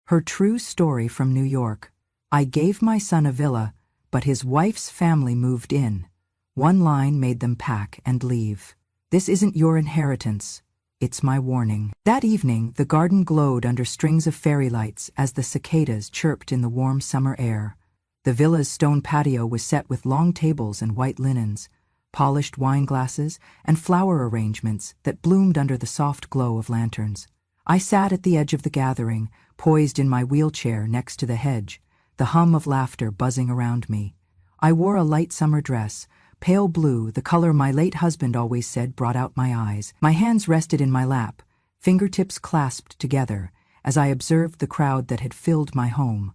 Her true story from New York. I gave my son a villa, but his wife's family moved in. One line made them pack and leave. This isn't your inheritance. It's my warning. That evening, the garden glowed under strings of fairy lights as the cicadas chirped in the warm summer air. The villa's stone patio was set with long tables and white linens, polished wine glasses, and flower arrangements that bloomed under the soft glow of lanterns. I sat at the edge of the gathering, poised in my wheelchair next to the hedge, the hum of laughter buzzing around me. I wore a light summer dress, pale blue, the color my late husband always said brought out my eyes. My hands rested in my lap, fingertips clasped together, as I observed the crowd that had filled my home.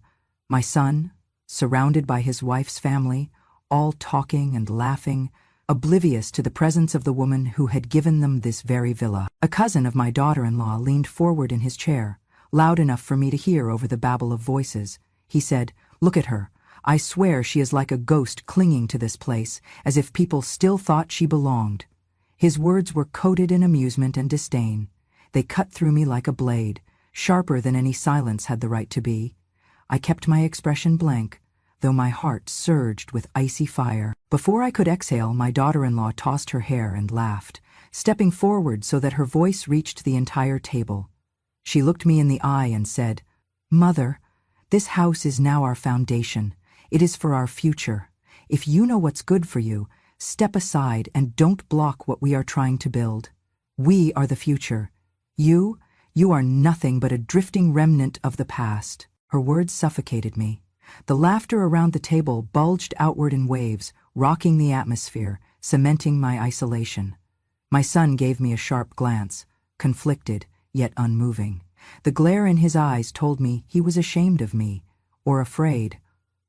My son, surrounded by his wife's family, all talking and laughing, oblivious to the presence of the woman who had given them this very villa. A cousin of my daughter-in-law leaned forward in his chair, loud enough for me to hear over the babble of voices. He said, "Look at her. I swear she is like a ghost clinging to this place, as if people still thought she belonged." His words were coated in amusement and disdain. They cut through me like a blade, sharper than any silence had the right to be. I kept my expression blank, though my heart surged with icy fire. Before I could exhale, my daughter-in-law tossed her hair and laughed, stepping forward so that her voice reached the entire table. She looked me in the eye and said, "Mother, this house is now our foundation. It is for our future. If you know what's good for you, step aside and don't block what we are trying to build. We are the future. You are nothing but a drifting remnant of the past." Her words suffocated me. The laughter around the table bulged outward in waves, rocking the atmosphere, cementing my isolation. My son gave me a sharp glance, conflicted, yet unmoving. The glare in his eyes told me he was ashamed of me, or afraid,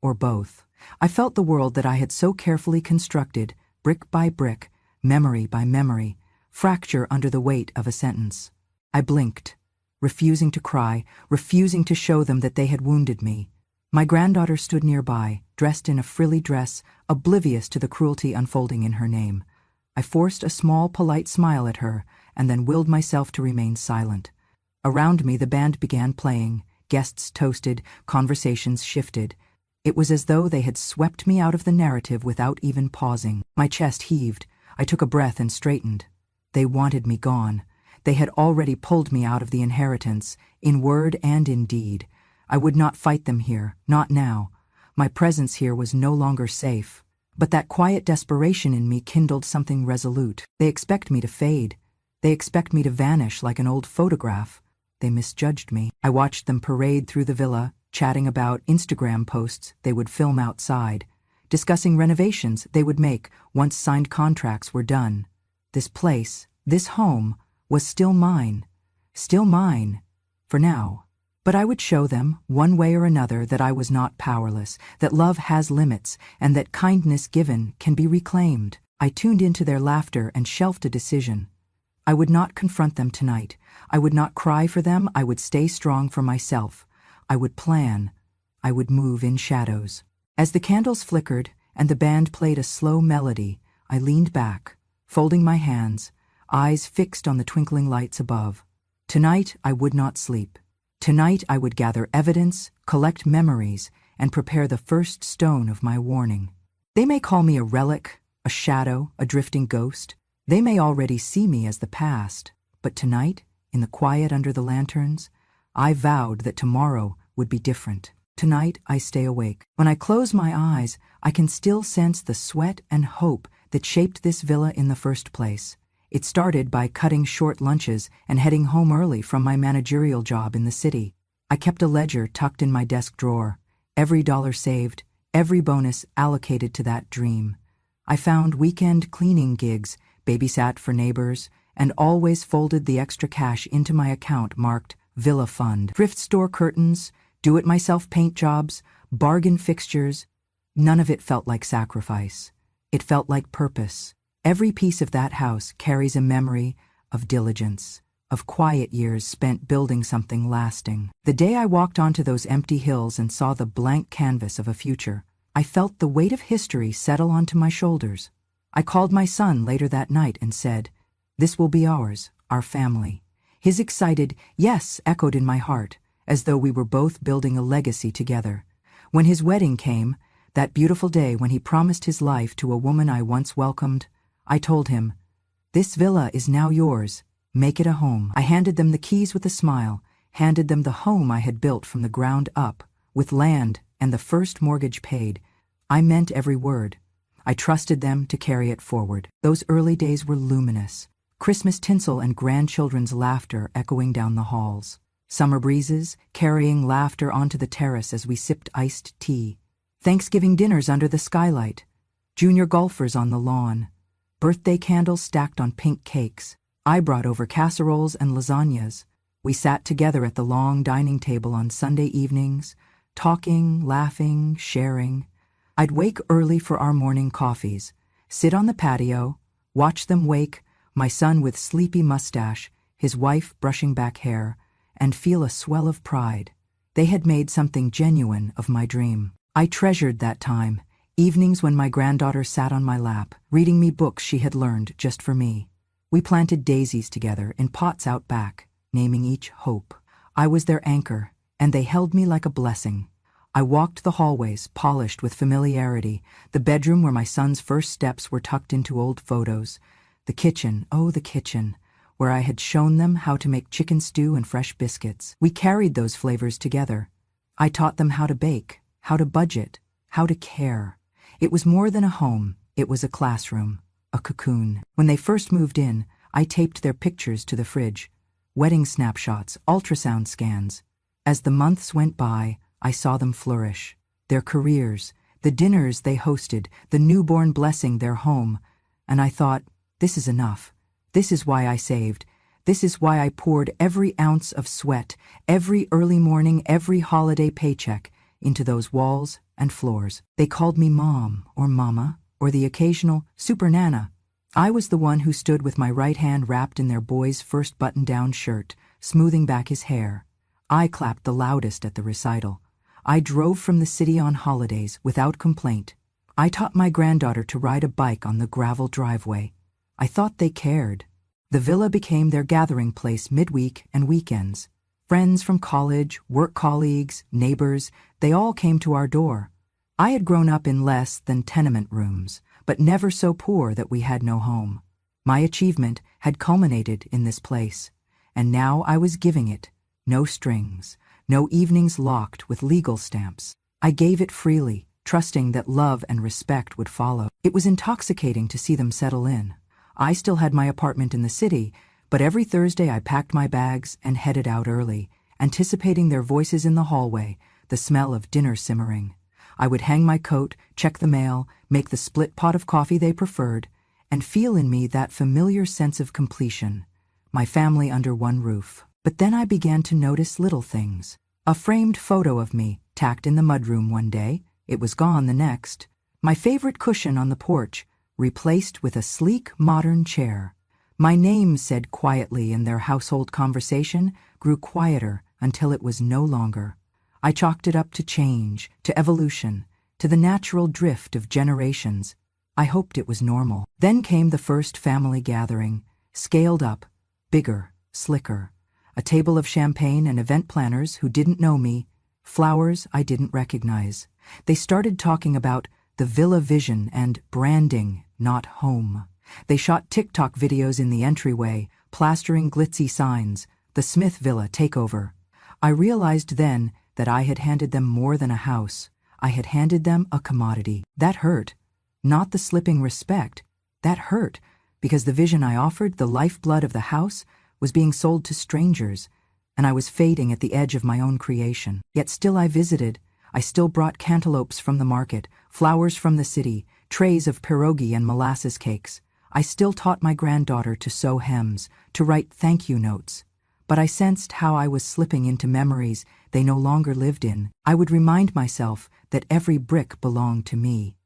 or both. I felt the world that I had so carefully constructed, brick by brick, memory by memory, fracture under the weight of a sentence. I blinked, refusing to cry, refusing to show them that they had wounded me. My granddaughter stood nearby, dressed in a frilly dress, oblivious to the cruelty unfolding in her name. I forced a small, polite smile at her, and then willed myself to remain silent. Around me the band began playing, guests toasted, conversations shifted. It was as though they had swept me out of the narrative without even pausing. My chest heaved. I took a breath and straightened. They wanted me gone. They had already pulled me out of the inheritance, in word and in deed. I would not fight them here, not now. My presence here was no longer safe. But that quiet desperation in me kindled something resolute. They expect me to fade. They expect me to vanish like an old photograph. They misjudged me. I watched them parade through the villa, chatting about Instagram posts they would film outside, discussing renovations they would make once signed contracts were done. This place, this home, was still mine, for now. But I would show them, one way or another, that I was not powerless, that love has limits, and that kindness given can be reclaimed. I tuned into their laughter and shelved a decision. I would not confront them tonight. I would not cry for them. I would stay strong for myself. I would plan. I would move in shadows. As the candles flickered and the band played a slow melody, I leaned back, folding my hands, eyes fixed on the twinkling lights above. Tonight I would not sleep. Tonight I would gather evidence, collect memories, and prepare the first stone of my warning. They may call me a relic, a shadow, a drifting ghost. They may already see me as the past. But tonight, in the quiet under the lanterns, I vowed that tomorrow would be different. Tonight I stay awake. When I close my eyes, I can still sense the sweat and hope that shaped this villa in the first place. It started by cutting short lunches and heading home early from my managerial job in the city. I kept a ledger tucked in my desk drawer, every dollar saved, every bonus allocated to that dream. I found weekend cleaning gigs, babysat for neighbors, and always folded the extra cash into my account marked Villa Fund. Thrift store curtains, do-it-myself paint jobs, bargain fixtures. None of it felt like sacrifice. It felt like purpose. Every piece of that house carries a memory of diligence, of quiet years spent building something lasting. The day I walked onto those empty hills and saw the blank canvas of a future, I felt the weight of history settle onto my shoulders. I called my son later that night and said, "This will be ours, our family." His excited "yes" echoed in my heart, as though we were both building a legacy together. When his wedding came, that beautiful day when he promised his life to a woman I once welcomed, I told him, "This villa is now yours. Make it a home." I handed them the keys with a smile, handed them the home I had built from the ground up, with land and the first mortgage paid. I meant every word. I trusted them to carry it forward. Those early days were luminous. Christmas tinsel and grandchildren's laughter echoing down the halls. Summer breezes carrying laughter onto the terrace as we sipped iced tea. Thanksgiving dinners under the skylight. Junior golfers on the lawn. Birthday candles stacked on pink cakes. I brought over casseroles and lasagnas. We sat together at the long dining table on Sunday evenings, talking, laughing, sharing. I'd wake early for our morning coffees, sit on the patio, watch them wake, my son with sleepy mustache, his wife brushing back hair, and feel a swell of pride. They had made something genuine of my dream. I treasured that time, evenings when my granddaughter sat on my lap, reading me books she had learned just for me. We planted daisies together in pots out back, naming each Hope. I was their anchor, and they held me like a blessing. I walked the hallways, polished with familiarity, the bedroom where my son's first steps were tucked into old photos, the kitchen, oh the kitchen, where I had shown them how to make chicken stew and fresh biscuits. We carried those flavors together. I taught them how to bake, how to budget, how to care. It was more than a home, it was a classroom, a cocoon. When they first moved in, I taped their pictures to the fridge, wedding snapshots, ultrasound scans. As the months went by, I saw them flourish. Their careers, the dinners they hosted, the newborn blessing their home. And I thought, this is enough. This is why I saved. This is why I poured every ounce of sweat, every early morning, every holiday paycheck into those walls and floors. They called me Mom or Mama or the occasional Super Nana. I was the one who stood with my right hand wrapped in their boy's first button-down shirt, smoothing back his hair. I clapped the loudest at the recital. I drove from the city on holidays without complaint. I taught my granddaughter to ride a bike on the gravel driveway. I thought they cared. The villa became their gathering place midweek and weekends. Friends from college, work colleagues, neighbors, they all came to our door. I had grown up in less than tenement rooms, but never so poor that we had no home. My achievement had culminated in this place, and now I was giving it. No strings, no evenings locked with legal stamps. I gave it freely, trusting that love and respect would follow. It was intoxicating to see them settle in. I still had my apartment in the city, but every Thursday I packed my bags and headed out early, anticipating their voices in the hallway, the smell of dinner simmering. I would hang my coat, check the mail, make the split pot of coffee they preferred, and feel in me that familiar sense of completion, my family under one roof. But then I began to notice little things. A framed photo of me, tacked in the mudroom one day, it was gone the next. My favorite cushion on the porch, replaced with a sleek, modern chair. My name said quietly in their household conversation grew quieter until it was no longer. I chalked it up to change, to evolution, to the natural drift of generations. I hoped it was normal. Then came the first family gathering, scaled up, bigger, slicker. A table of champagne and event planners who didn't know me, flowers I didn't recognize. They started talking about the villa vision and branding, not home. They shot TikTok videos in the entryway, plastering glitzy signs, the Smith Villa takeover. I realized then that I had handed them more than a house. I had handed them a commodity. That hurt. Not the slipping respect. That hurt, because the vision I offered, the lifeblood of the house, was being sold to strangers, and I was fading at the edge of my own creation. Yet still I visited. I still brought cantaloupes from the market, flowers from the city, trays of pierogi and molasses cakes. I still taught my granddaughter to sew hems, to write thank you notes. But I sensed how I was slipping into memories they no longer lived in. I would remind myself that every brick belonged to me.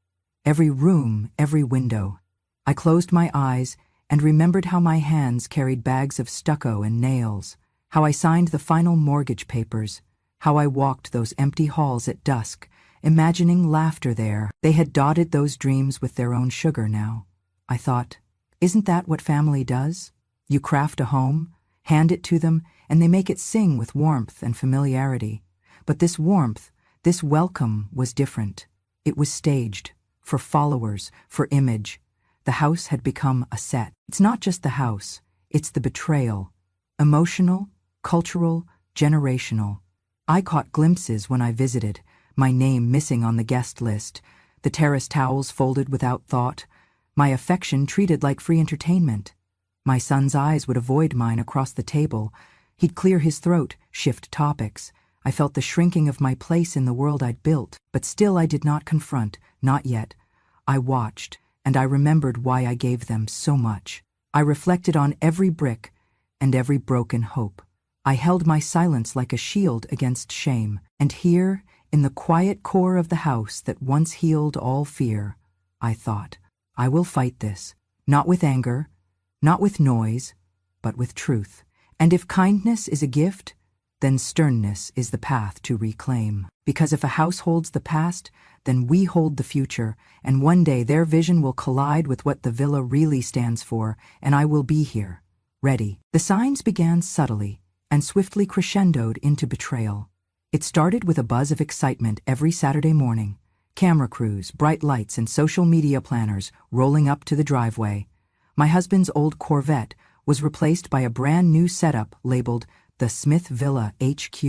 Every room, every window. I closed my eyes and remembered how my hands carried bags of stucco and nails, how I signed the final mortgage papers, how I walked those empty halls at dusk, imagining laughter there. They had dotted those dreams with their own sugar now. I thought, isn't that what family does? You craft a home, hand it to them, and they make it sing with warmth and familiarity. But this warmth, this welcome was different. It was staged, for followers, for image. The house had become a set. It's not just the house, it's the betrayal. Emotional, cultural, generational. I caught glimpses when I visited, my name missing on the guest list, the terrace towels folded without thought, my affection treated like free entertainment. My son's eyes would avoid mine across the table. He'd clear his throat, shift topics. I felt the shrinking of my place in the world I'd built, but still I did not confront, not yet. I watched, and I remembered why I gave them so much. I reflected on every brick and every broken hope. I held my silence like a shield against shame, and here, in the quiet core of the house that once healed all fear, I thought, I will fight this, not with anger, not with noise, but with truth. And if kindness is a gift, then sternness is the path to reclaim. Because if a house holds the past, then we hold the future, and one day their vision will collide with what the villa really stands for, and I will be here, ready. The signs began subtly, and swiftly crescendoed into betrayal. It started with a buzz of excitement every Saturday morning. Camera crews, bright lights, and social media planners rolling up to the driveway. My husband's old Corvette was replaced by a brand new setup labeled the Smith Villa HQ.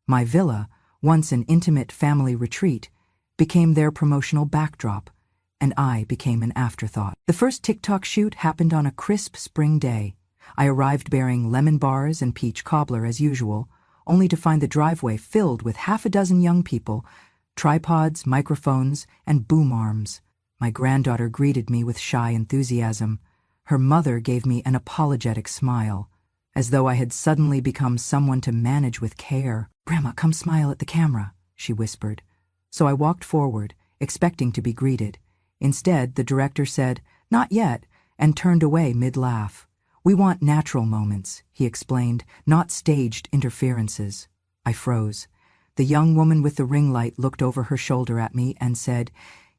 My villa, once an intimate family retreat, became their promotional backdrop, and I became an afterthought. The first TikTok shoot happened on a crisp spring day. I arrived bearing lemon bars and peach cobbler as usual, only to find the driveway filled with half a dozen young people, tripods, microphones, and boom arms. My granddaughter greeted me with shy enthusiasm. Her mother gave me an apologetic smile, as though I had suddenly become someone to manage with care. "Grandma, come smile at the camera," she whispered. So I walked forward, expecting to be greeted. Instead, the director said, "Not yet," and turned away mid-laugh. "We want natural moments," he explained, "not staged interferences." I froze. The young woman with the ring light looked over her shoulder at me and said,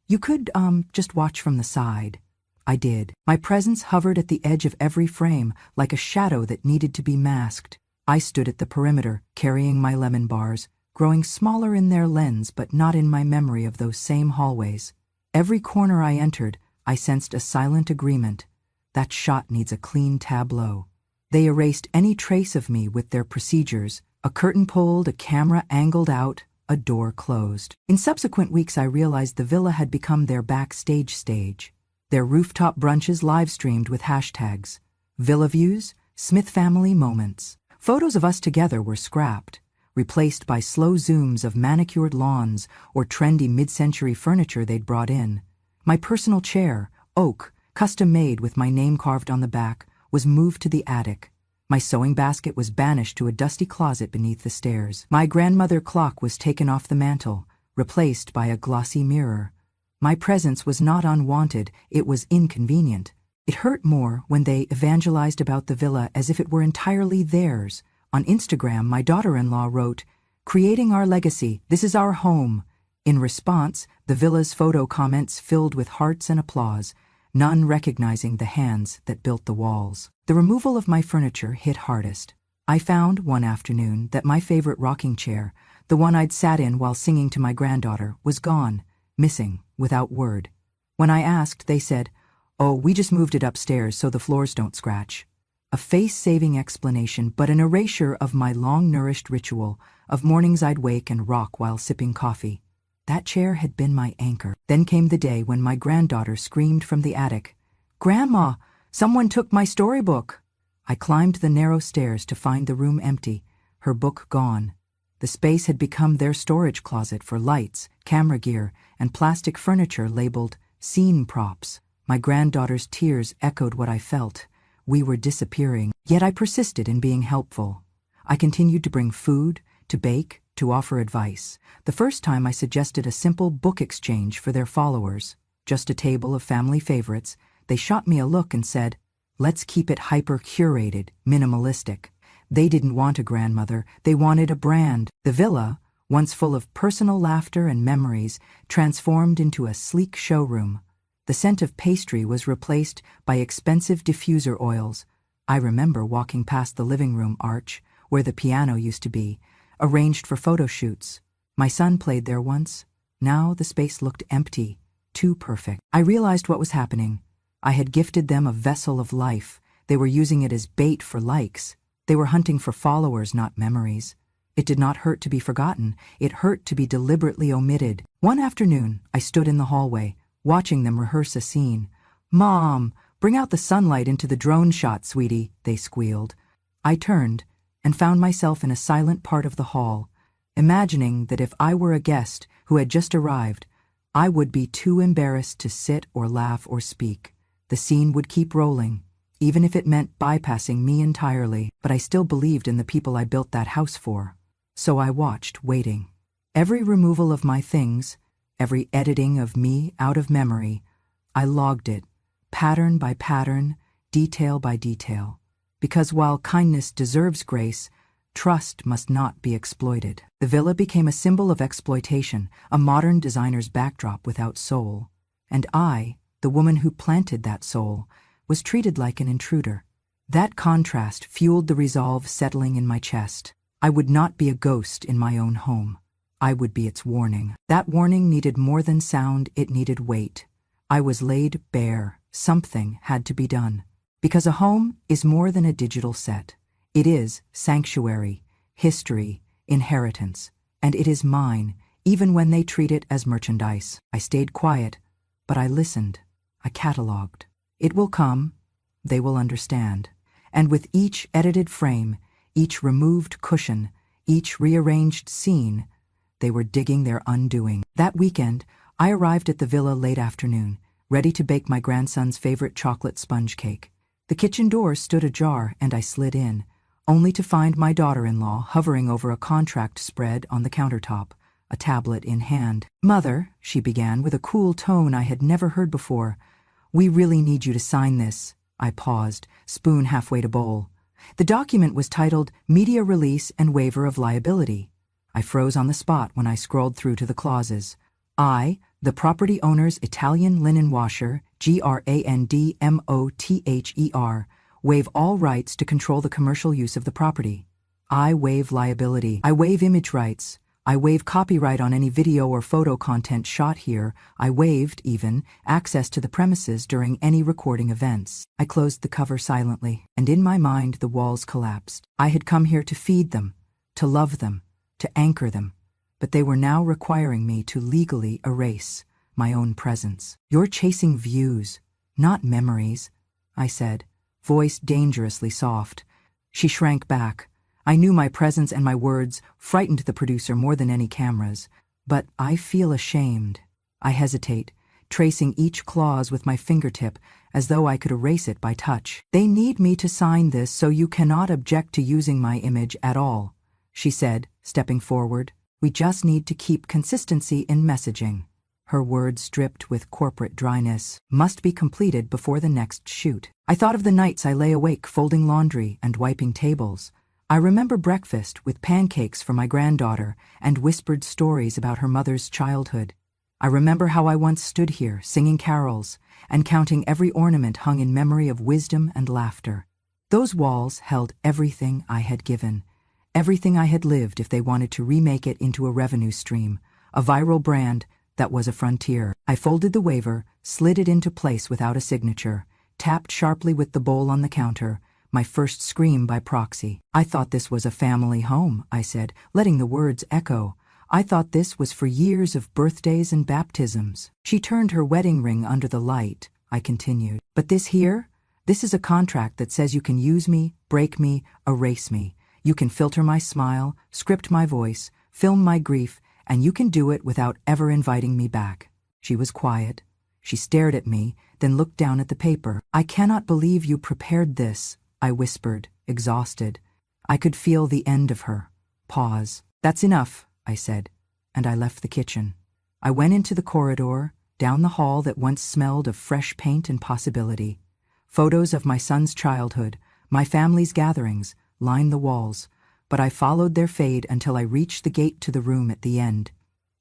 "You could, just watch from the side." I did. My presence hovered at the edge of every frame, like a shadow that needed to be masked. I stood at the perimeter, carrying my lemon bars, growing smaller in their lens but not in my memory of those same hallways. Every corner I entered, I sensed a silent agreement. That shot needs a clean tableau. They erased any trace of me with their procedures. A curtain pulled, a camera angled out, a door closed. In subsequent weeks I realized the villa had become their backstage stage. Their rooftop brunches live-streamed with hashtags. Villa views, Smith family moments. Photos of us together were scrapped, replaced by slow zooms of manicured lawns or trendy mid-century furniture they'd brought in. My personal chair, oak, custom-made with my name carved on the back, was moved to the attic. My sewing basket was banished to a dusty closet beneath the stairs. My grandmother clock was taken off the mantel, replaced by a glossy mirror. My presence was not unwanted, it was inconvenient. It hurt more when they evangelized about the villa as if it were entirely theirs. On Instagram, my daughter-in-law wrote, "Creating our legacy, this is our home." In response, the villa's photo comments filled with hearts and applause, none recognizing the hands that built the walls. The removal of my furniture hit hardest. I found, one afternoon, that my favorite rocking chair, the one I'd sat in while singing to my granddaughter, was gone, missing, without word. When I asked, they said, "Oh, we just moved it upstairs so the floors don't scratch." A face-saving explanation, but an erasure of my long-nourished ritual, of mornings I'd wake and rock while sipping coffee. That chair had been my anchor. Then came the day when my granddaughter screamed from the attic, "Grandma, someone took my storybook." I climbed the narrow stairs to find the room empty, her book gone. The space had become their storage closet for lights, camera gear, and plastic furniture labeled scene props. My granddaughter's tears echoed what I felt. We were disappearing. Yet I persisted in being helpful. I continued to bring food, to bake, to offer advice. The first time I suggested a simple book exchange for their followers, just a table of family favorites. They shot me a look and said, "Let's keep it hyper-curated, minimalistic." They didn't want a grandmother, they wanted a brand. The villa, once full of personal laughter and memories, transformed into a sleek showroom. The scent of pastry was replaced by expensive diffuser oils. I remember walking past the living room arch, where the piano used to be, arranged for photo shoots. My son played there once. Now the space looked empty, too perfect. I realized what was happening. I had gifted them a vessel of life. They were using it as bait for likes. They were hunting for followers, not memories. It did not hurt to be forgotten. It hurt to be deliberately omitted. One afternoon, I stood in the hallway, watching them rehearse a scene. "Mom, bring out the sunlight into the drone shot, sweetie," they squealed. I turned and found myself in a silent part of the hall, imagining that if I were a guest who had just arrived, I would be too embarrassed to sit or laugh or speak. The scene would keep rolling, even if it meant bypassing me entirely, but I still believed in the people I built that house for. So I watched, waiting. Every removal of my things, every editing of me out of memory, I logged it, pattern by pattern, detail by detail. Because while kindness deserves grace, trust must not be exploited. The villa became a symbol of exploitation, a modern designer's backdrop without soul. And I, the woman who planted that soul, was treated like an intruder. That contrast fueled the resolve settling in my chest. I would not be a ghost in my own home. I would be its warning. That warning needed more than sound, it needed weight. I was laid bare. Something had to be done. Because a home is more than a digital set. It is sanctuary, history, inheritance, and it is mine, even when they treat it as merchandise. I stayed quiet, but I listened. I catalogued. It will come. They will understand. And with each edited frame, each removed cushion, each rearranged scene, they were digging their undoing. That weekend, I arrived at the villa late afternoon, ready to bake my grandson's favorite chocolate sponge cake. The kitchen door stood ajar and I slid in, only to find my daughter-in-law hovering over a contract spread on the countertop, a tablet in hand. "Mother," she began with a cool tone I had never heard before, "we really need you to sign this." I paused, spoon halfway to bowl. The document was titled Media Release and Waiver of Liability. I froze on the spot when I scrolled through to the clauses. I, the property owner's Italian linen washer, GRANDMOTHER, waive all rights to control the commercial use of the property. I waive liability. I waive image rights. I waive copyright on any video or photo content shot here. I waived, even, access to the premises during any recording events. I closed the cover silently, and in my mind the walls collapsed. I had come here to feed them, to love them, to anchor them, but they were now requiring me to legally erase my own presence. "You're chasing views, not memories," I said, voice dangerously soft. She shrank back. I knew my presence and my words frightened the producer more than any cameras. But I feel ashamed. I hesitate, tracing each clause with my fingertip as though I could erase it by touch. "They need me to sign this, so you cannot object to using my image at all," she said, stepping forward. "We just need to keep consistency in messaging." Her words, dripped with corporate dryness, must be completed before the next shoot. I thought of the nights I lay awake folding laundry and wiping tables. I remember breakfast with pancakes for my granddaughter and whispered stories about her mother's childhood. I remember how I once stood here singing carols and counting every ornament hung in memory of wisdom and laughter. Those walls held everything I had given, everything I had lived if they wanted to remake it into a revenue stream, a viral brand that was a frontier. I folded the waiver, slid it into place without a signature, tapped sharply with the bowl on the counter, my first scream by proxy. "I thought this was a family home," I said, letting the words echo. "I thought this was for years of birthdays and baptisms." She turned her wedding ring under the light, I continued. "But this here? This is a contract that says you can use me, break me, erase me. You can filter my smile, script my voice, film my grief, and you can do it without ever inviting me back." She was quiet. She stared at me, then looked down at the paper. "I cannot believe you prepared this," I whispered, exhausted. I could feel the end of her. Pause. "That's enough," I said, and I left the kitchen. I went into the corridor, down the hall that once smelled of fresh paint and possibility. Photos of my son's childhood, my family's gatherings, lined the walls, but I followed their fade until I reached the gate to the room at the end.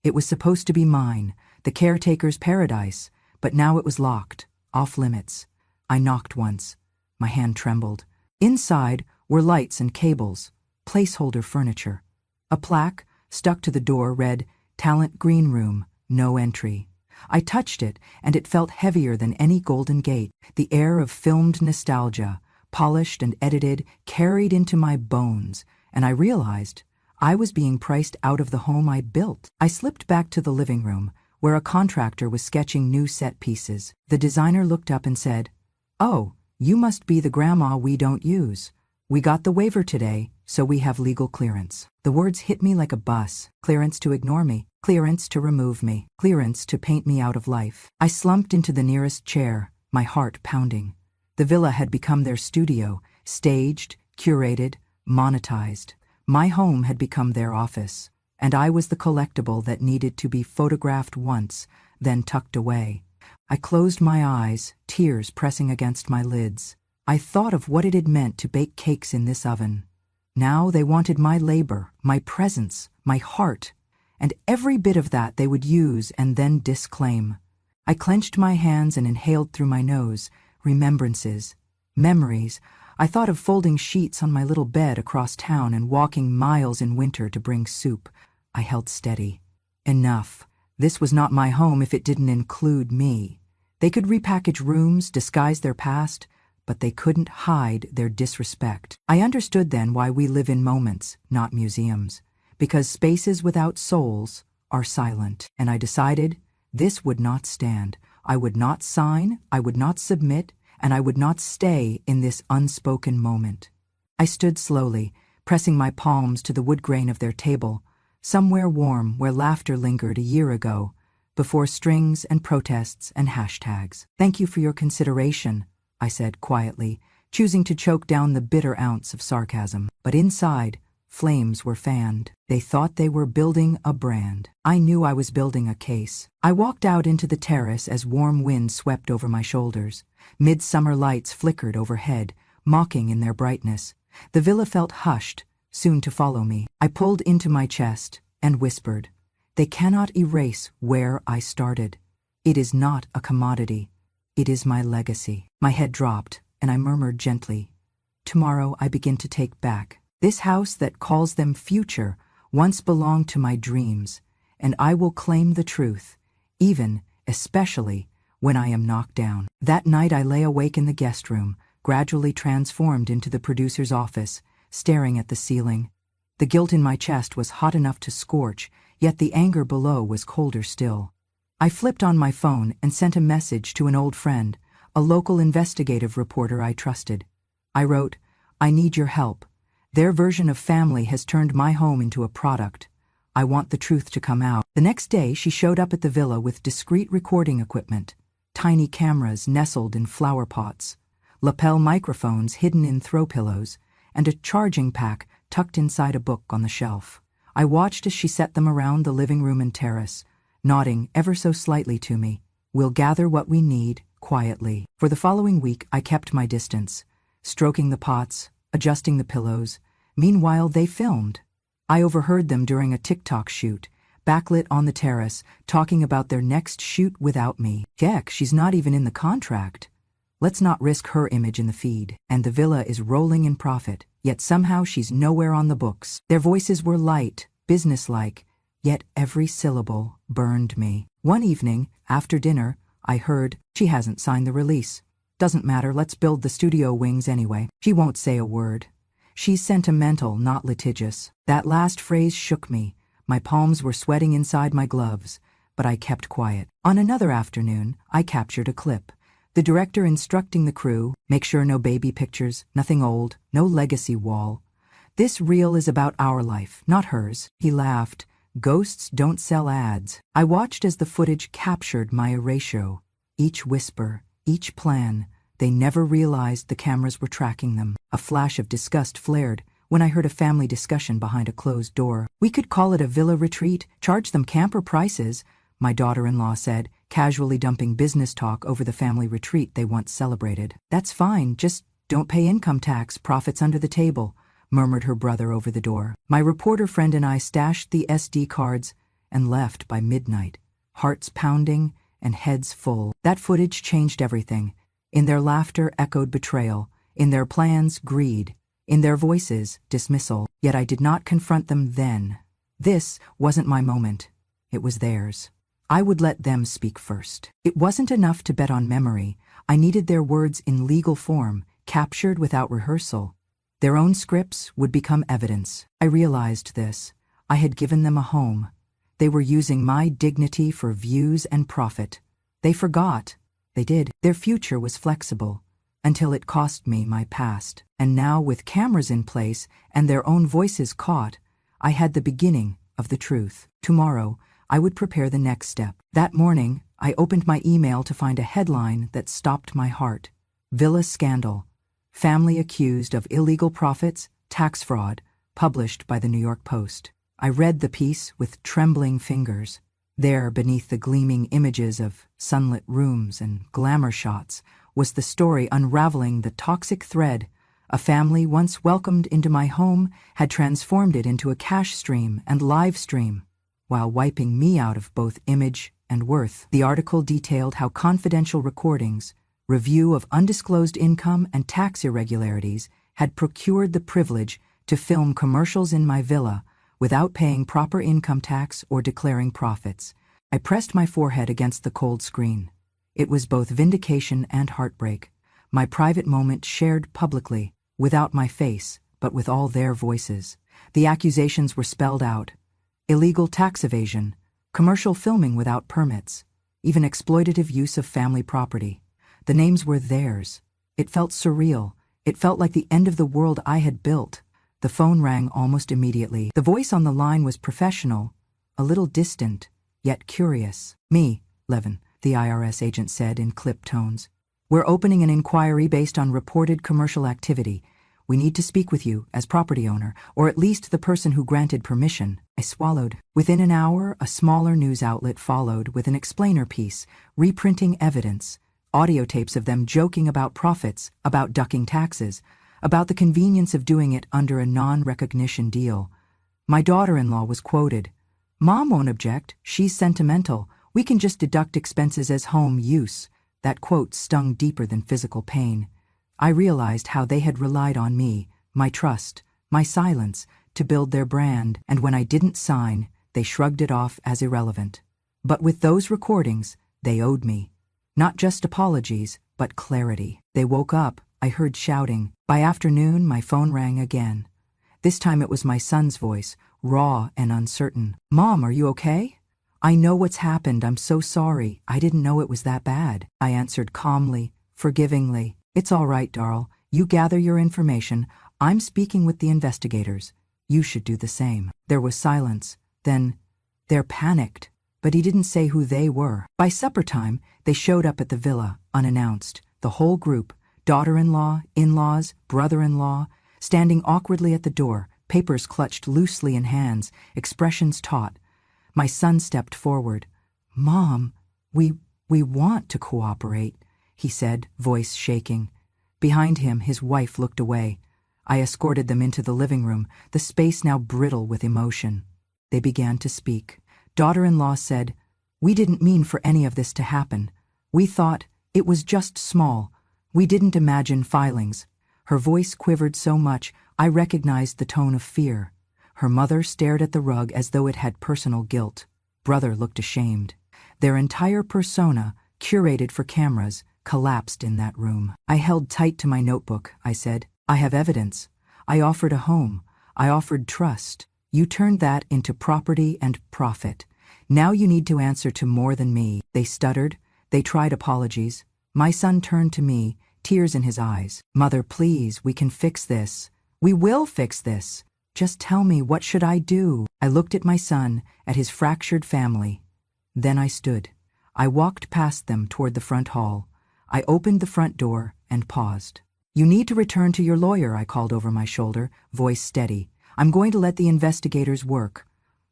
It was supposed to be mine, the caretaker's paradise, but now it was locked, off limits. I knocked once. My hand trembled. Inside were lights and cables, placeholder furniture. A plaque, stuck to the door, read, "Talent Green Room, no entry." I touched it, and it felt heavier than any Golden Gate. The air of filmed nostalgia, polished and edited, carried into my bones, and I realized I was being priced out of the home I built. I slipped back to the living room, where a contractor was sketching new set pieces. The designer looked up and said, "Oh, you must be the grandma we don't use. We got the waiver today, so we have legal clearance." The words hit me like a bus. Clearance to ignore me, clearance to remove me, clearance to paint me out of life. I slumped into the nearest chair, my heart pounding. The villa had become their studio, staged, curated, monetized. My home had become their office, and I was the collectible that needed to be photographed once, then tucked away. I closed my eyes, tears pressing against my lids. I thought of what it had meant to bake cakes in this oven. Now they wanted my labor, my presence, my heart, and every bit of that they would use and then disclaim. I clenched my hands and inhaled through my nose. Remembrances. Memories. I thought of folding sheets on my little bed across town and walking miles in winter to bring soup. I held steady. Enough. This was not my home if it didn't include me. They could repackage rooms, disguise their past, but they couldn't hide their disrespect. I understood then why we live in moments, not museums. Because spaces without souls are silent. And I decided this would not stand. I would not sign, I would not submit, and I would not stay in this unspoken moment. I stood slowly, pressing my palms to the wood grain of their table, somewhere warm where laughter lingered a year ago, before strings and protests and hashtags. "Thank you for your consideration," I said quietly, choosing to choke down the bitter ounce of sarcasm. But inside, flames were fanned. They thought they were building a brand. I knew I was building a case. I walked out into the terrace as warm wind swept over my shoulders. Midsummer lights flickered overhead, mocking in their brightness. The villa felt hushed, soon to follow me. I pulled into my chest and whispered, "They cannot erase where I started. It is not a commodity. It is my legacy." My head dropped, and I murmured gently, "Tomorrow I begin to take back. This house that calls them future once belonged to my dreams, and I will claim the truth, even, especially, when I am knocked down." That night I lay awake in the guest room, gradually transformed into the producer's office, staring at the ceiling. The guilt in my chest was hot enough to scorch, yet the anger below was colder still. I flipped on my phone and sent a message to an old friend, a local investigative reporter I trusted. I wrote, "I need your help. Their version of family has turned my home into a product. I want the truth to come out." The next day she showed up at the villa with discreet recording equipment, tiny cameras nestled in flower pots, lapel microphones hidden in throw pillows, and a charging pack tucked inside a book on the shelf. I watched as she set them around the living room and terrace, nodding ever so slightly to me. "We'll gather what we need, quietly." For the following week I kept my distance, stroking the pots, adjusting the pillows. Meanwhile they filmed. I overheard them during a TikTok shoot, backlit on the terrace, talking about their next shoot without me. Heck, she's not even in the contract. Let's not risk her image in the feed. And the villa is rolling in profit, yet somehow she's nowhere on the books. Their voices were light, businesslike, yet every syllable burned me. One evening, after dinner, I heard, "She hasn't signed the release. Doesn't matter, let's build the studio wings anyway. She won't say a word. She's sentimental, not litigious." That last phrase shook me. My palms were sweating inside my gloves, but I kept quiet. On another afternoon, I captured a clip. The director instructing the crew, "Make sure no baby pictures, nothing old, no legacy wall. This reel is about our life, not hers." He laughed. "Ghosts don't sell ads." I watched as the footage captured my erasure. Each whisper, each plan. They never realized the cameras were tracking them. A flash of disgust flared when I heard a family discussion behind a closed door. "We could call it a villa retreat, charge them camper prices," my daughter-in-law said, casually dumping business talk over the family retreat they once celebrated. "That's fine, just don't pay income tax, profits under the table," murmured her brother over the door. My reporter friend and I stashed the SD cards and left by midnight, hearts pounding and heads full. That footage changed everything. In their laughter echoed betrayal. In their plans, greed. In their voices, dismissal. Yet I did not confront them then. This wasn't my moment. It was theirs. I would let them speak first. It wasn't enough to bet on memory. I needed their words in legal form, captured without rehearsal. Their own scripts would become evidence. I realized this. I had given them a home. They were using my dignity for views and profit. They forgot. They did. Their future was flexible, until it cost me my past. And now, with cameras in place and their own voices caught, I had the beginning of the truth. Tomorrow, I would prepare the next step. That morning, I opened my email to find a headline that stopped my heart. Villa Scandal. Family accused of illegal profits, tax fraud, published by the New York Post. I read the piece with trembling fingers. There, beneath the gleaming images of sunlit rooms and glamour shots, was the story unraveling the toxic thread. A family once welcomed into my home had transformed it into a cash stream and live stream, while wiping me out of both image and worth. The article detailed how confidential recordings, review of undisclosed income and tax irregularities had procured the privilege to film commercials in my villa without paying proper income tax or declaring profits. I pressed my forehead against the cold screen. It was both vindication and heartbreak. My private moment shared publicly, without my face, but with all their voices. The accusations were spelled out. Illegal tax evasion, commercial filming without permits, even exploitative use of family property. The names were theirs. It felt surreal. It felt like the end of the world I had built. The phone rang almost immediately. The voice on the line was professional, a little distant, yet curious. Me, Levin, the IRS agent said in clipped tones. We're opening an inquiry based on reported commercial activity. We need to speak with you as property owner, or at least the person who granted permission. I swallowed. Within an hour, a smaller news outlet followed with an explainer piece, reprinting evidence, audio tapes of them joking about profits, about ducking taxes, about the convenience of doing it under a non-recognition deal. My daughter-in-law was quoted. Mom won't object. She's sentimental. We can just deduct expenses as home use. That quote stung deeper than physical pain. I realized how they had relied on me, my trust, my silence, to build their brand, and when I didn't sign, they shrugged it off as irrelevant. But with those recordings, they owed me. Not just apologies, but clarity. They woke up, I heard shouting. By afternoon, my phone rang again. This time it was my son's voice, raw and uncertain. Mom, are you okay? I know what's happened. I'm so sorry. I didn't know it was that bad. I answered calmly, forgivingly. It's all right, Darl. You gather your information. I'm speaking with the investigators. You should do the same. There was silence. Then, they're panicked. But he didn't say who they were. By supper time, they showed up at the villa, unannounced. The whole group, daughter-in-law, in-laws, brother-in-law, standing awkwardly at the door, papers clutched loosely in hands, expressions taut. My son stepped forward. Mom, we want to cooperate, he said, voice shaking. Behind him, his wife looked away. I escorted them into the living room, the space now brittle with emotion. They began to speak. Daughter-in-law said, We didn't mean for any of this to happen. We thought it was just small. We didn't imagine filings. Her voice quivered so much, I recognized the tone of fear. Her mother stared at the rug as though it had personal guilt. Brother looked ashamed. Their entire persona, curated for cameras, collapsed in that room. I held tight to my notebook. I said, I have evidence. I offered a home. I offered trust. You turned that into property and profit. Now you need to answer to more than me. They stuttered. They tried apologies. My son turned to me, tears in his eyes. Mother, please, we can fix this. We will fix this. Just tell me, what should I do? I looked at my son, at his fractured family. Then I stood. I walked past them toward the front hall. I opened the front door and paused. You need to return to your lawyer, I called over my shoulder, voice steady. I'm going to let the investigators work.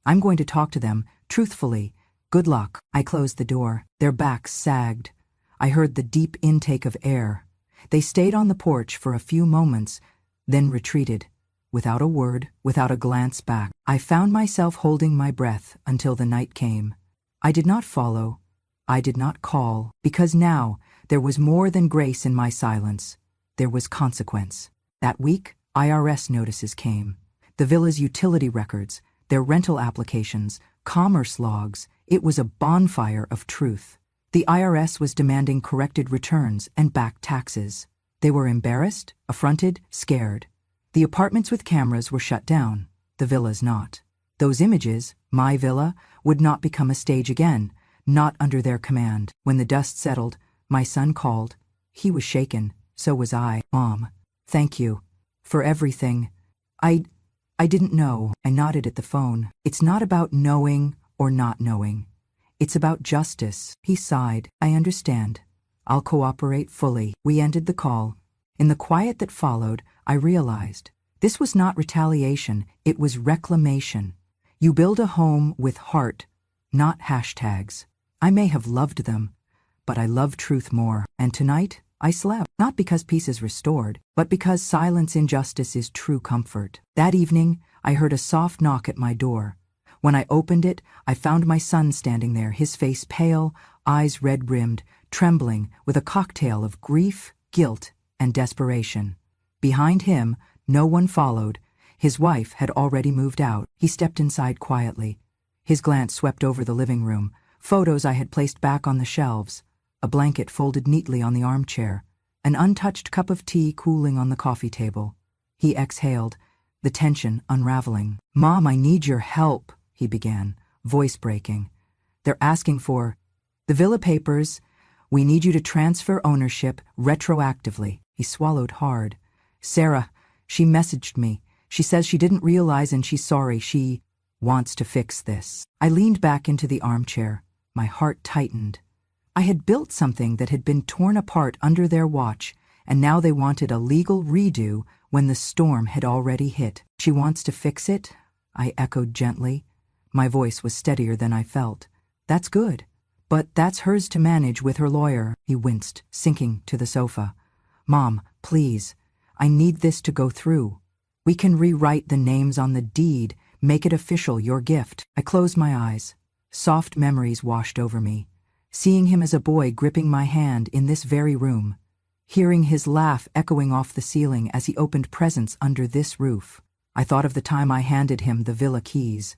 I'm going to talk to them, truthfully. Good luck. I closed the door. Their backs sagged. I heard the deep intake of air. They stayed on the porch for a few moments, then retreated. Without a word, without a glance back, I found myself holding my breath until the night came. I did not follow. I did not call, because now there was more than grace in my silence. there was consequence. That week, IRS notices came. The villa's utility records, their rental applications, commerce logs, it was a bonfire of truth. The IRS was demanding corrected returns and back taxes. They were embarrassed, affronted, scared. The apartments with cameras were shut down, the villas not. Those images, my villa, would not become a stage again, not under their command. When the dust settled, my son called. He was shaken, so was I. Mom, thank you. For everything. I didn't know. I nodded at the phone. It's not about knowing or not knowing. It's about justice. He sighed. I understand. I'll cooperate fully. We ended the call. In the quiet that followed, I realized this was not retaliation, it was reclamation. You build a home with heart, not hashtags. I may have loved them, but I love truth more. And tonight, I slept, not because peace is restored, but because silence in justice is true comfort. That evening, I heard a soft knock at my door. When I opened it, I found my son standing there, his face pale, eyes red-rimmed, trembling, with a cocktail of grief, guilt, and desperation. Behind him, no one followed. His wife had already moved out. He stepped inside quietly. His glance swept over the living room, photos I had placed back on the shelves, a blanket folded neatly on the armchair, an untouched cup of tea cooling on the coffee table. He exhaled, the tension unraveling. "Mom, I need your help," he began, voice breaking. "They're asking for the villa papers. We need you to transfer ownership retroactively." He swallowed hard. "Sarah, she messaged me. She says she didn't realize and she's sorry. She wants to fix this." I leaned back into the armchair. My heart tightened. I had built something that had been torn apart under their watch, and now they wanted a legal redo when the storm had already hit. "She wants to fix it?" I echoed gently. My voice was steadier than I felt. "That's good. But that's hers to manage with her lawyer." He winced, sinking to the sofa. "Mom, please. I need this to go through. We can rewrite the names on the deed, make it official, your gift." I closed my eyes. Soft memories washed over me. Seeing him as a boy gripping my hand in this very room. Hearing his laugh echoing off the ceiling as he opened presents under this roof. I thought of the time I handed him the villa keys,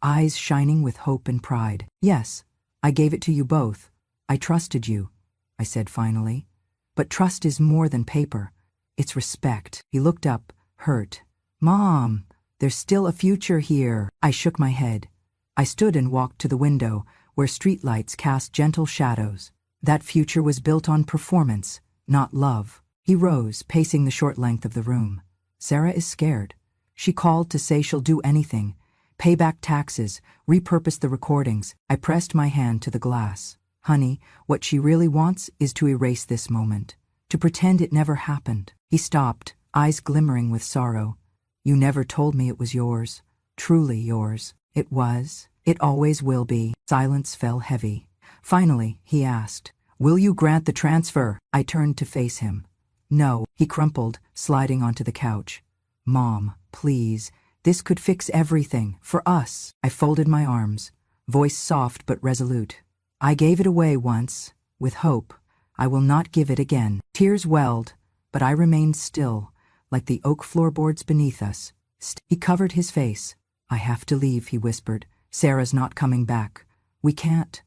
eyes shining with hope and pride. "Yes, I gave it to you both. I trusted you," I said finally. "But trust is more than paper. It's respect." He looked up, hurt. "Mom, there's still a future here." I shook my head. I stood and walked to the window, where streetlights cast gentle shadows. That future was built on performance, not love. He rose, pacing the short length of the room. "Sarah is scared. She called to say she'll do anything. Pay back taxes, repurpose the recordings." I pressed my hand to the glass. "Honey, what she really wants is to erase this moment, to pretend it never happened." He stopped, eyes glimmering with sorrow. "You never told me it was yours, truly yours." "It was. It always will be." Silence fell heavy. Finally, he asked, "Will you grant the transfer?" I turned to face him. "No." He crumpled, sliding onto the couch. "Mom, please. This could fix everything, for us." I folded my arms, voice soft but resolute. "I gave it away once, with hope. I will not give it again." Tears welled, but I remained still, like the oak floorboards beneath us. He covered his face. "I have to leave," he whispered. "Sarah's not coming back. We can't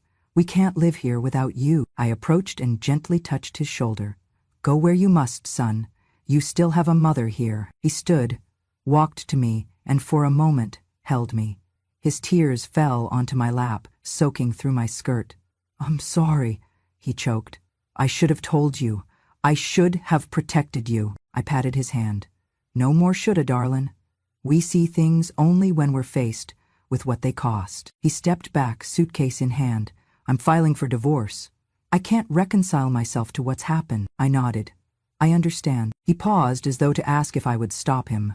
live here without you." I approached and gently touched his shoulder. "Go where you must, son. You still have a mother here." He stood, walked to me, and for a moment held me. His tears fell onto my lap, soaking through my skirt. "I'm sorry," he choked. "I should have told you. I should have protected you." I patted his hand. "No more shoulda, darlin'. We see things only when we're faced with what they cost." He stepped back, suitcase in hand. "I'm filing for divorce. I can't reconcile myself to what's happened." I nodded. "I understand." He paused as though to ask if I would stop him.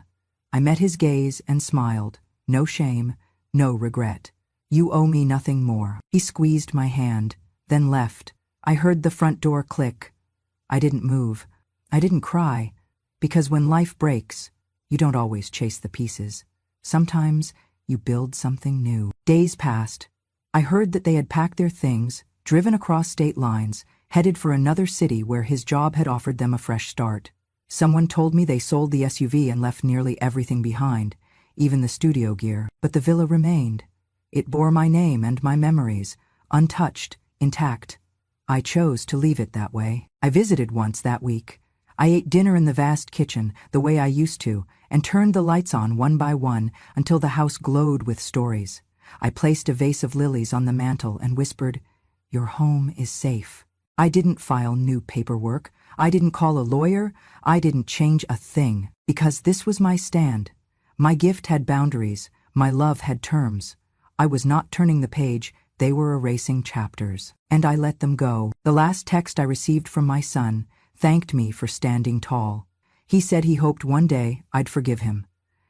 I met his gaze and smiled. No shame, no regret. "You owe me nothing more." He squeezed my hand, then left. I heard the front door click. I didn't move. I didn't cry, because when life breaks, you don't always chase the pieces. Sometimes you build something new. Days passed. I heard that they had packed their things, driven across state lines, headed for another city where his job had offered them a fresh start. Someone told me they sold the SUV and left nearly everything behind, even the studio gear, but the villa remained. It bore my name and my memories, untouched, intact. I chose to leave it that way. I visited once that week. I ate dinner in the vast kitchen, the way I used to, and turned the lights on one by one until the house glowed with stories. I placed a vase of lilies on the mantel and whispered, "Your home is safe." I didn't file new paperwork. I didn't call a lawyer. I didn't change a thing, because this was my stand. My gift had boundaries. My love had terms. I was not turning the page. They were erasing chapters. And I let them go. The last text I received from my son thanked me for standing tall. He said he hoped one day I'd forgive him,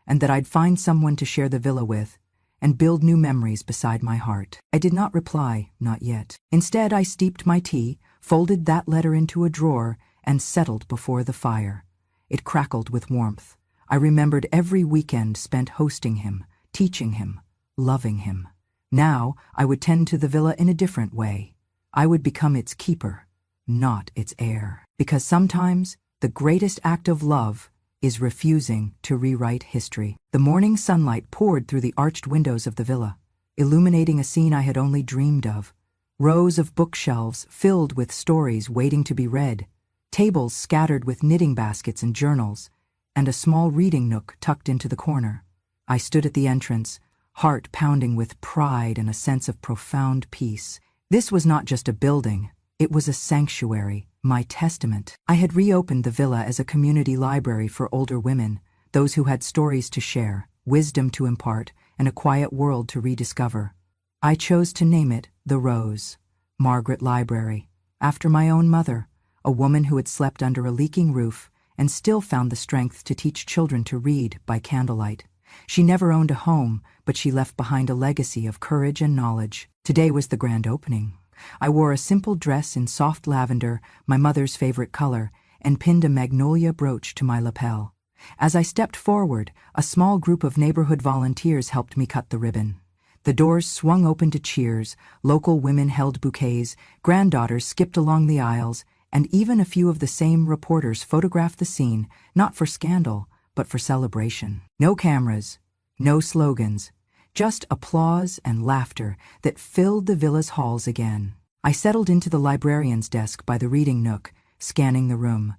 and that I'd find someone to share the villa with, and build new memories beside my heart. I did not reply, not yet. Instead, I steeped my tea, folded that letter into a drawer, and settled before the fire. It crackled with warmth. I remembered every weekend spent hosting him, teaching him, loving him. Now, I would tend to the villa in a different way. I would become its keeper, not its heir. Because sometimes, the greatest act of love is refusing to rewrite history. The morning sunlight poured through the arched windows of the villa, illuminating a scene I had only dreamed of. Rows of bookshelves filled with stories waiting to be read, tables scattered with knitting baskets and journals, and a small reading nook tucked into the corner. I stood at the entrance, heart pounding with pride and a sense of profound peace. This was not just a building, it was a sanctuary, my testament. I had reopened the villa as a community library for older women, those who had stories to share, wisdom to impart, and a quiet world to rediscover. I chose to name it The Rose, Margaret Library, after my own mother, a woman who had slept under a leaking roof and still found the strength to teach children to read by candlelight. She never owned a home, but she left behind a legacy of courage and knowledge. Today was the grand opening. I wore a simple dress in soft lavender, my mother's favorite color, and pinned a magnolia brooch to my lapel. As I stepped forward, a small group of neighborhood volunteers helped me cut the ribbon. The doors swung open to cheers, local women held bouquets, granddaughters skipped along the aisles, and even a few of the same reporters photographed the scene, not for scandal, but for celebration. No cameras, no slogans, just applause and laughter that filled the villa's halls again. I settled into the librarian's desk by the reading nook, scanning the room.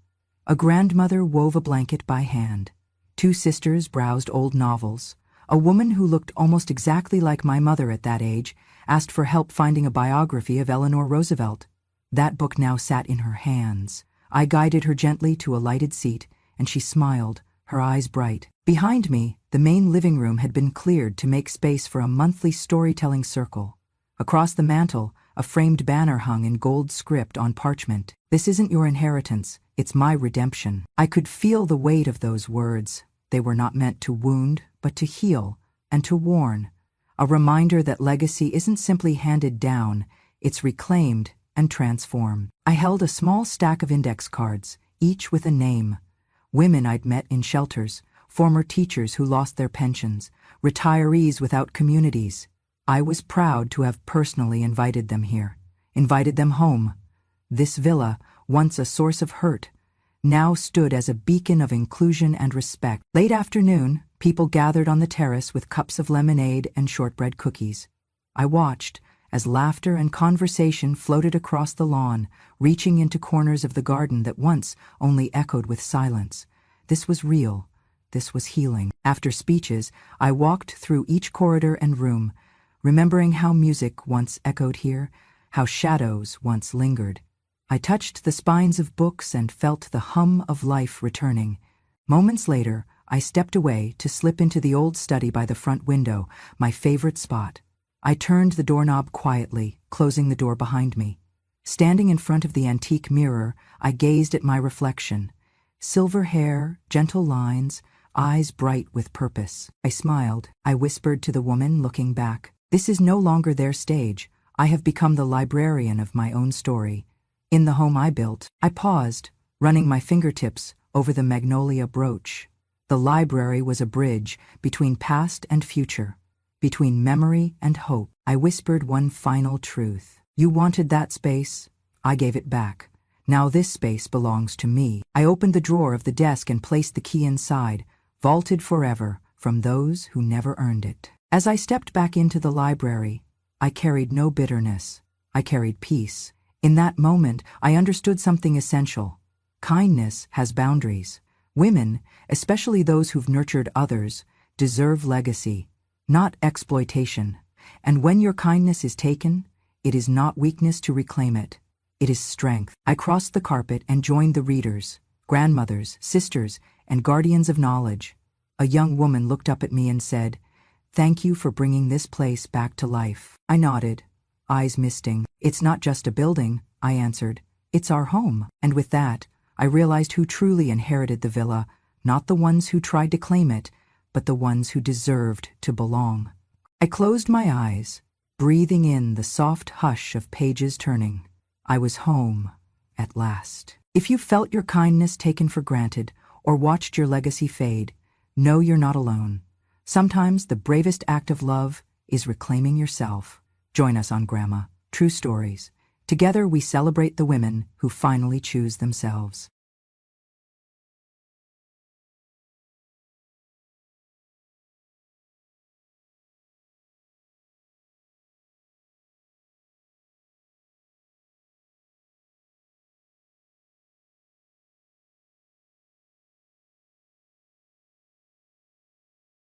A grandmother wove a blanket by hand. Two sisters browsed old novels. A woman who looked almost exactly like my mother at that age asked for help finding a biography of Eleanor Roosevelt. That book now sat in her hands. I guided her gently to a lighted seat, and she smiled, her eyes bright. Behind me, the main living room had been cleared to make space for a monthly storytelling circle. Across the mantel, a framed banner hung in gold script on parchment. "This isn't your inheritance, it's my redemption." I could feel the weight of those words. They were not meant to wound, but to heal and to warn. A reminder that legacy isn't simply handed down, it's reclaimed and transformed. I held a small stack of index cards, each with a name. Women I'd met in shelters, former teachers who lost their pensions, retirees without communities. I was proud to have personally invited them here, invited them home. This villa, once a source of hurt, now stood as a beacon of inclusion and respect. Late afternoon, people gathered on the terrace with cups of lemonade and shortbread cookies. I watched as laughter and conversation floated across the lawn, reaching into corners of the garden that once only echoed with silence. This was real. This was healing. After speeches, I walked through each corridor and room, remembering how music once echoed here, how shadows once lingered. I touched the spines of books and felt the hum of life returning. Moments later, I stepped away to slip into the old study by the front window, my favorite spot. I turned the doorknob quietly, closing the door behind me. Standing in front of the antique mirror, I gazed at my reflection. Silver hair, gentle lines, eyes bright with purpose. I smiled. I whispered to the woman looking back, "This is no longer their stage. I have become the librarian of my own story." In the home I built, I paused, running my fingertips over the magnolia brooch. The library was a bridge between past and future, between memory and hope. I whispered one final truth. You wanted that space, I gave it back. Now this space belongs to me. I opened the drawer of the desk and placed the key inside, vaulted forever from those who never earned it. As I stepped back into the library, I carried no bitterness. I carried peace. In that moment, I understood something essential. Kindness has boundaries. Women, especially those who've nurtured others, deserve legacy, not exploitation. And when your kindness is taken, it is not weakness to reclaim it. It is strength. I crossed the carpet and joined the readers, grandmothers, sisters, and guardians of knowledge. A young woman looked up at me and said, "Thank you for bringing this place back to life." I nodded, eyes misting. "It's not just a building," I answered. "It's our home." And with that, I realized who truly inherited the villa, not the ones who tried to claim it, but the ones who deserved to belong. I closed my eyes, breathing in the soft hush of pages turning. I was home, at last. If you felt your kindness taken for granted or watched your legacy fade, know you're not alone. Sometimes the bravest act of love is reclaiming yourself. Join us on Grandma, True Stories. Together we celebrate the women who finally choose themselves.